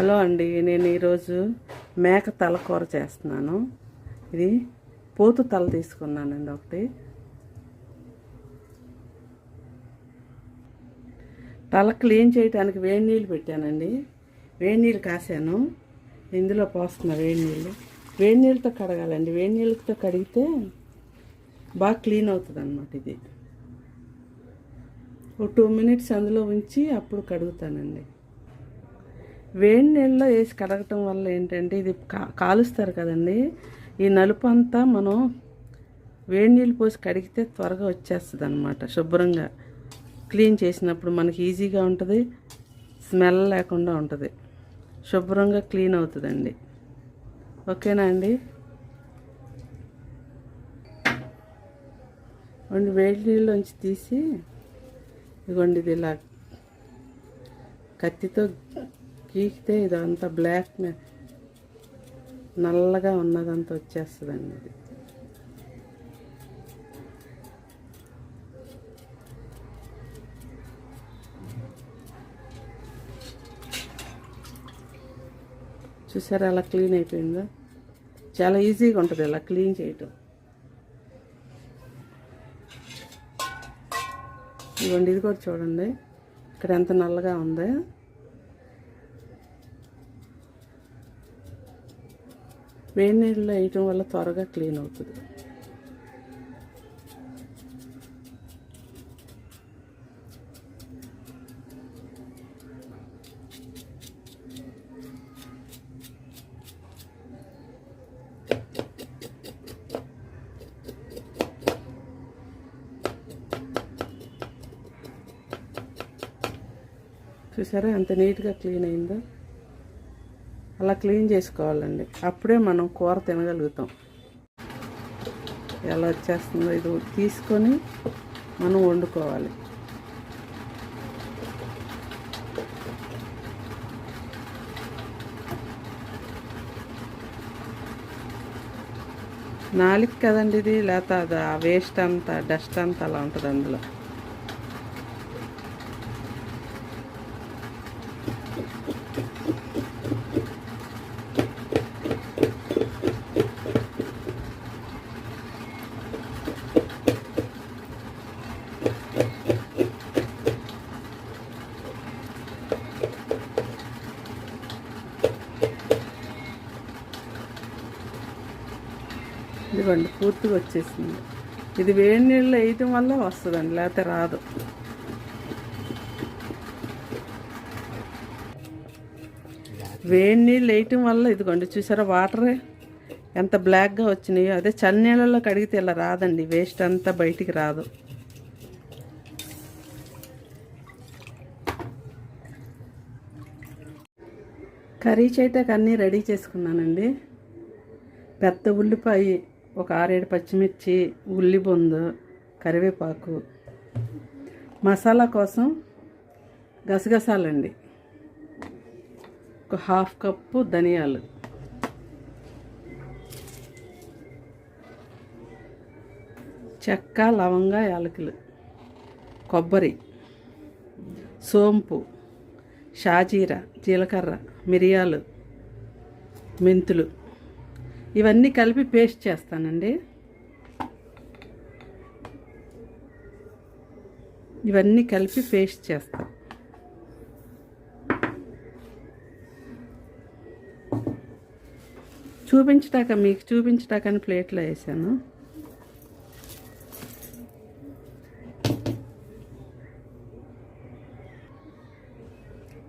Hello అండి, నేను ఈరోజు మేక తల కూర చేస్తున్నాను. ఇది పోతు తల తీసుకున్నానండి. ఒకటి తల క్లీన్ చేయడానికి వేడి నీళ్ళు పెట్టానండి. వేడి నీళ్ళు కాసాను, ఇందులో పోస్తున్నా వేడి నీళ్ళు. వేడి నీళ్ళతో కడగాలండి. వేడి నీళ్ళతో కడిగితే బాగా క్లీన్ అవుతుంది అన్నమాట. ఇది ఒక 2 minutes అందులో ఉంచి అప్పుడు కడుగుతానండి. వేడి నీళ్ళలో వేసి కడగటం వల్ల ఏంటంటే ఇది కాలుస్తారు కదండి, ఈ నలుపు అంతా మనం వేడి నీళ్ళు పోసి కడిగితే త్వరగా వచ్చేస్తుంది అన్నమాట. శుభ్రంగా క్లీన్ చేసినప్పుడు మనకి ఈజీగా ఉంటుంది, స్మెల్ లేకుండా ఉంటుంది, శుభ్రంగా క్లీన్ అవుతుందండి. ఓకేనా అండి? వేడి నీళ్ళలోంచి తీసి ఇదిగోండి, ఇది ఇలా కత్తితో గీకితే ఇదంతా బ్లాక్ నల్లగా ఉన్నదంతా వచ్చేస్తుందండి. ఇది చూసారా అలా క్లీన్ అయిపోయిందో? చాలా ఈజీగా ఉంటుంది ఇలా క్లీన్ చేయటం. ఇదిగోండి, ఇది కూడా చూడండి ఇక్కడ ఎంత నల్లగా ఉందో. వేడి నీళ్ళలో వేయటం వల్ల త్వరగా క్లీన్ అవుతుంది. చూసారా ఎంత నీట్గా క్లీన్ అయిందో? అలా క్లీన్ చేసుకోవాలండి, అప్పుడే మనం కూర తినగలుగుతాం. ఎలా వచ్చేస్తుందో ఇది తీసుకొని మనం వండుకోవాలి. నాలుగు కదండి ఇది, లేకపోతే అది ఆ వేస్ట్ అంతా డస్ట్ అంతా అలా ఉంటుంది అందులో. ఇదిగోండి పూర్తిగా వచ్చేసింది. ఇది వేడి నీళ్ళు వేయటం వల్ల వస్తుందండి, లేకపోతే రాదు. వేడి నీళ్ళు వేయటం వల్ల ఇదిగోండి చూసారా వాటరే ఎంత బ్లాక్గా వచ్చినాయో. అదే చన్నీళ్ళలో కడిగితే ఇలా రాదండి, వేస్ట్ అంతా బయటికి రాదు. కర్రీ చేయటానికి అన్నీ రెడీ చేసుకున్నానండి. పెద్ద ఉల్లిపాయ, ఒక 6-7 పచ్చిమిర్చి, ఉల్లిబొందు, కరివేపాకు, మసాలా కోసం గసగసాలండి, ఒక 1/2 కప్పు ధనియాలు, చెక్క, లవంగ, యాలకులు, కొబ్బరి, సోంపు, షాజీరా, జీలకర్ర, మిరియాలు, మెంతులు, ఇవన్నీ కలిపి పేస్ట్ చేస్తానండి. ఇవన్నీ కలిపి పేస్ట్ చేస్తాను. మీకు చూపించటాకని ప్లేట్లో వేసాను.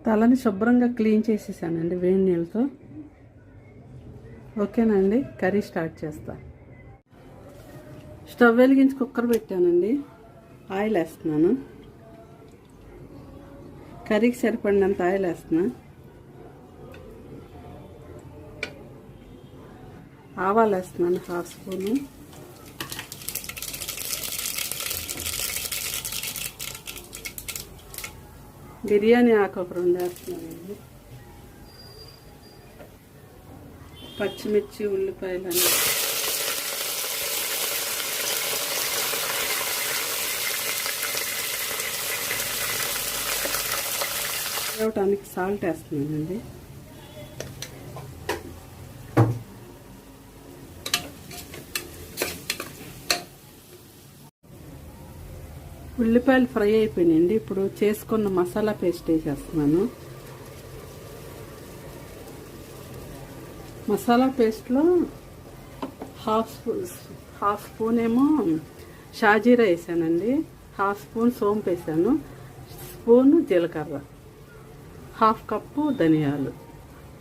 తలని శుభ్రంగా క్లీన్ చేసేసానండి వేడి నీళ్ళతో. ఓకేనా అండి? కర్రీ స్టార్ట్ చేస్తా. స్టవ్ వెలిగించి కుక్కర్ పెట్టానండి. ఆయిల్ వేస్తున్నాను. కర్రీకి సరిపడినంత ఆయిల్ వేస్తున్నా. ఆవాలు వేస్తున్నాను 1/2 స్పూను. బిర్యానీ ఆకు ఒక 2 వేస్తున్నానండి. పచ్చిమిర్చి, ఉల్లిపాయలు వేయటానికి సాల్ట్ వేస్తున్నానండి. ఉల్లిపాయలు ఫ్రై అయిపోయినాయండి. ఇప్పుడు చేసుకున్న మసాలా పేస్ట్ వేసేస్తున్నాను. మసాలా పేస్ట్లో హాఫ్ స్పూన్ ఏమో షాజీరా వేసానండి, హాఫ్ స్పూన్ సోంపు వేసాను, స్పూన్ జీలకర్ర, హాఫ్ కప్పు ధనియాలు,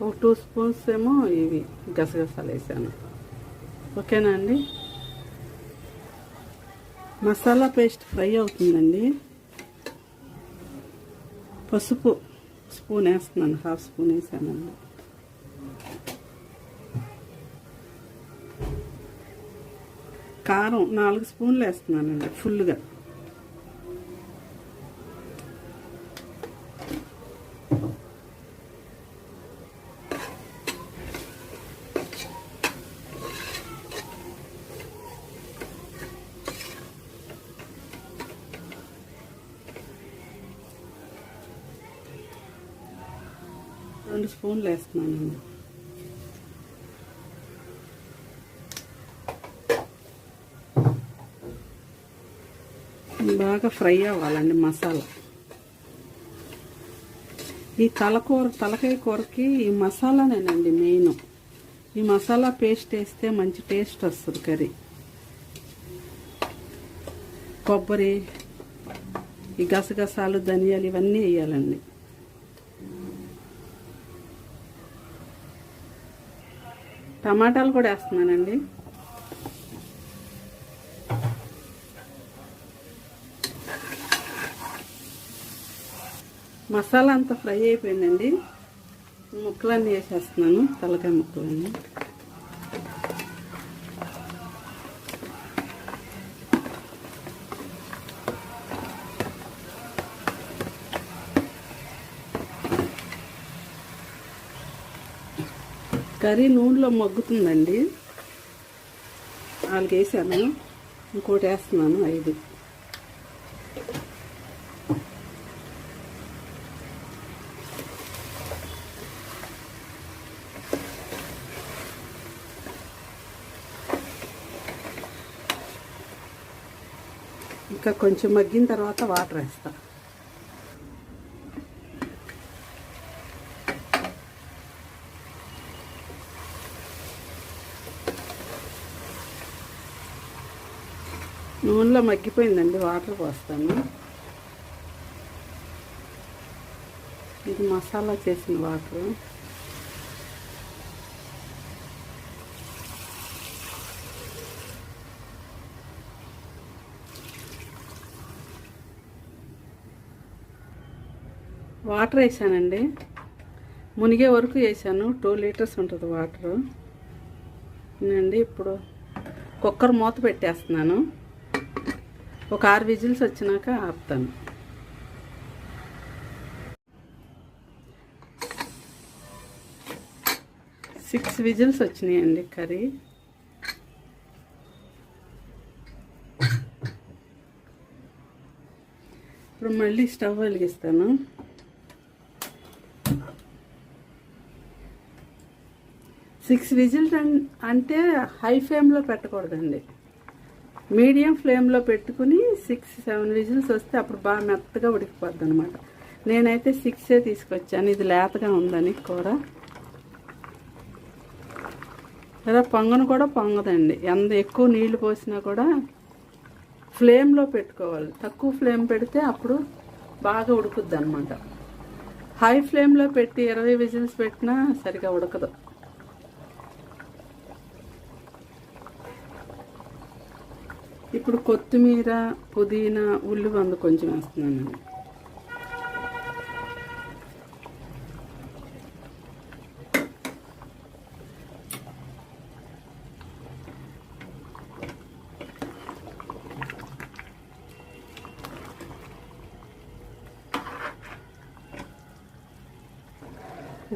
ఒక 2 స్పూన్స్ ఏమో ఇవి గసగసాలు వేసాను. ఓకేనా అండి. మసాలా పేస్ట్ ఫ్రై అవుతుందండి. పసుపు స్పూన్ వేస్తున్నాను, హాఫ్ స్పూన్ వేసానండి. కారం 4 స్పూన్లు వేస్తున్నానండి ఫుల్గా. రెండు స్పూన్లు వేస్తున్నానండి. బాగా ఫ్రై అవ్వాలండి మసాలా. ఈ తలకాయ కూరకి ఈ మసాలానేనండి మెయిన్. ఈ మసాలా పేస్ట్ వేస్తే మంచి టేస్ట్ వస్తుంది కర్రీ. కొబ్బరి, ఈ గసగసాలు, ధనియాలు ఇవన్నీ వేయాలండి. టమాటాలు కూడా వేస్తున్నానండి. మసాలా అంతా ఫ్రై అయిపోయిందండి. ముక్కలన్నీ వేసేస్తున్నాను, తలకాయ ముక్కలన్నీ. కర్రీ నూనెలో మగ్గుతుందండి. 4 వేసాను, ఇంకోటి వేస్తున్నాను 5. ఇంకా కొంచెం మగ్గిన తర్వాత వాటర్ వేస్తా. నూనెలో మగ్గిపోయిందండి, వాటర్ పోస్తాను. ఇది మసాలా చేసిన వాటర్. వాటర్ వేసానండి, మునిగే వరకు వేసాను. 2 లీటర్స్ ఉంటుంది వాటరు అండి. ఇప్పుడు కుక్కర్ మూత పెట్టేస్తున్నాను. ఒక 6 విజిల్స్ వచ్చినాక ఆపుతాను. సిక్స్ విజిల్స్ వచ్చినాయండి కర్రీ. ఇప్పుడు మళ్ళీ స్టవ్ వెలిగిస్తాను. సిక్స్ విజిల్స్ అంటే హై ఫ్లేమ్లో పెట్టకూడదండి, మీడియం ఫ్లేమ్లో పెట్టుకుని 6-7 విజిల్స్ వస్తే అప్పుడు బాగా మెత్తగా ఉడికిపోద్ది అనమాట. నేనైతే 6 తీసుకొచ్చాను, ఇది లేతగా ఉందని కూర. లేదా పొంగను కూడా పొంగదండి, ఎంత ఎక్కువ నీళ్లు పోసినా కూడా ఫ్లేమ్లో పెట్టుకోవాలి. తక్కువ ఫ్లేమ్ పెడితే అప్పుడు బాగా ఉడుకుద్ది అనమాట. హై ఫ్లేమ్లో పెట్టి 20 విజిల్స్ పెట్టినా సరిగా ఉడకదు. ఇప్పుడు కొత్తిమీర, పుదీనా, ఉల్లిగడ్డ కొంచెం వేస్తున్నాను.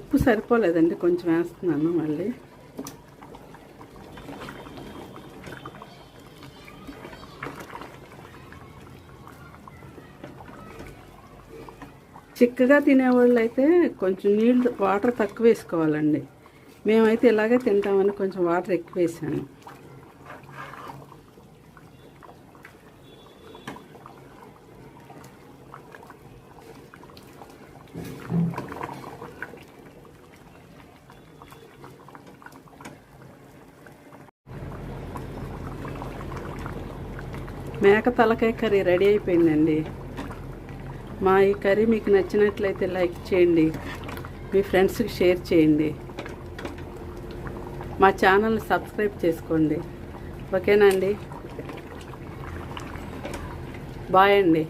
ఉప్పు సరిపోలేదండి, కొంచెం వేస్తున్నాను మళ్ళీ. చిక్కగా తినేవాళ్ళు అయితే కొంచెం వాటర్ తక్కువ వేసుకోవాలండి. మేమైతే ఇలాగే తింటామని కొంచెం వాటర్ ఎక్కువ వేసాను. మేక తలకాయ కర్రీ రెడీ అయిపోయిందండి. మా ఈ కర్రీ మీకు నచ్చినట్లయితే లైక్ చేయండి, మీ ఫ్రెండ్స్కి షేర్ చేయండి, మా ఛానల్ని సబ్స్క్రైబ్ చేసుకోండి. ఓకేనా అండి? బాయ్ అండి.